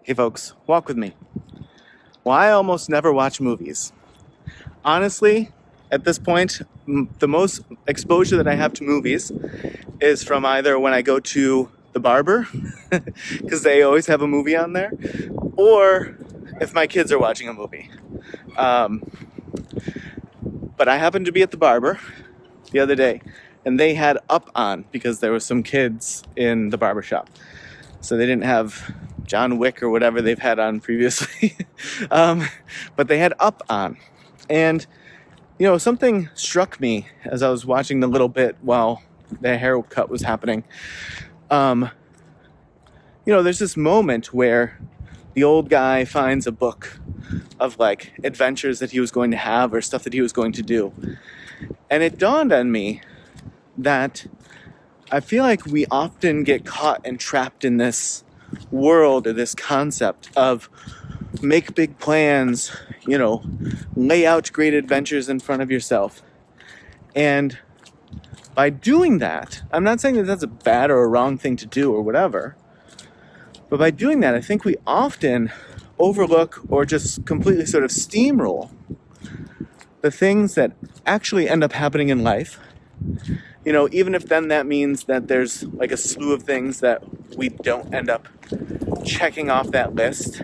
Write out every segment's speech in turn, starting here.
Hey folks, walk with me. Well, I almost never watch movies. Honestly, at this point, the most exposure that I have to movies is from either when I go to the barber, because they always have a movie on there, or if my kids are watching a movie. But I happened to be at the barber the other day, and they had Up on because there were some kids in the barber shop. So they didn't have John Wick or whatever they've had on previously. But they had Up on. And, something struck me as I was watching the little bit while the haircut was happening. There's this moment where the old guy finds a book of like adventures that he was going to have or stuff that he was going to do. And it dawned on me that I feel like we often get caught and trapped in this world or this concept of make big plans, lay out great adventures in front of yourself. And by doing that, I'm not saying that that's a bad or a wrong thing to do or whatever, but by doing that, I think we often overlook or just completely sort of steamroll the things that actually end up happening in life. Even if then that means that there's like a slew of things that we don't end up checking off that list.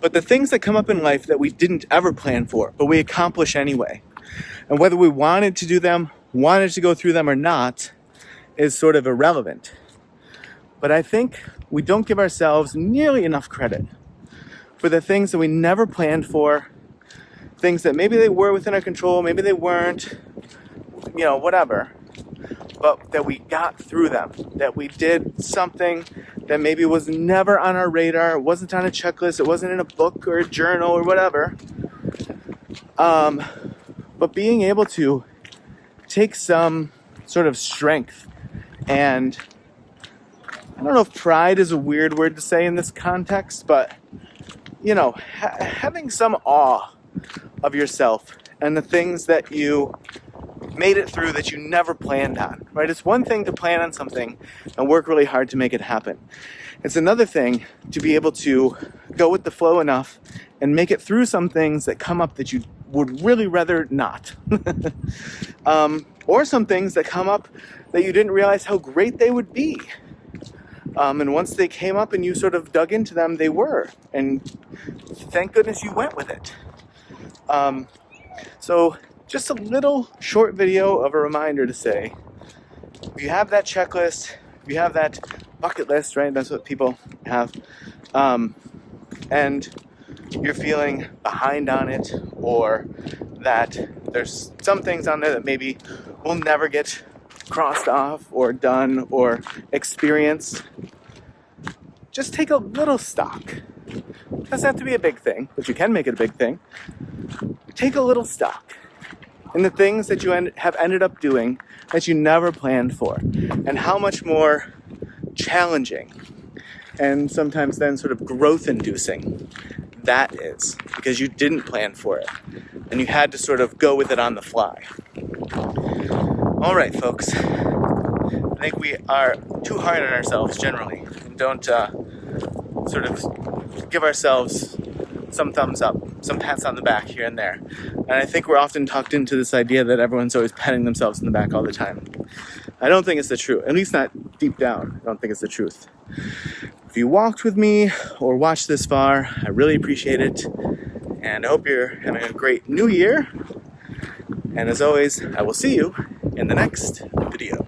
But the things that come up in life that we didn't ever plan for, but we accomplish anyway. And whether we wanted to do them, wanted to go through them or not, is sort of irrelevant. But I think we don't give ourselves nearly enough credit for the things that we never planned for, things that maybe they were within our control, maybe they weren't, whatever. But that we got through them, that we did something that maybe was never on our radar, it wasn't on a checklist, it wasn't in a book or a journal or whatever. But being able to take some sort of strength and, I don't know if pride is a weird word to say in this context, but, having some awe of yourself and the things that you made it through that you never planned on, right? It's one thing to plan on something and work really hard to make it happen. It's another thing to be able to go with the flow enough and make it through some things that come up that you would really rather not. Or some things that come up that you didn't realize how great they would be. And once they came up and you sort of dug into them, they were. And thank goodness you went with it. So just a little short video of a reminder to say, if you have that checklist, if you have that bucket list, right? That's what people have. And you're feeling behind on it, or that there's some things on there that maybe will never get crossed off or done or experienced, just take a little stock. It doesn't have to be a big thing, but you can make it a big thing. Take a little stock in the things that you have ended up doing that you never planned for, and how much more challenging and sometimes then sort of growth-inducing that is, because you didn't plan for it and you had to sort of go with it on the fly. All right, folks. I think we are too hard on ourselves generally and don't sort of give ourselves some thumbs up, some pats on the back here and there. And I think we're often talked into this idea that everyone's always patting themselves in the back all the time. I don't think it's the truth, at least not deep down. I don't think it's the truth. If you walked with me or watched this far, I really appreciate it. And I hope you're having a great new year. And as always, I will see you in the next video.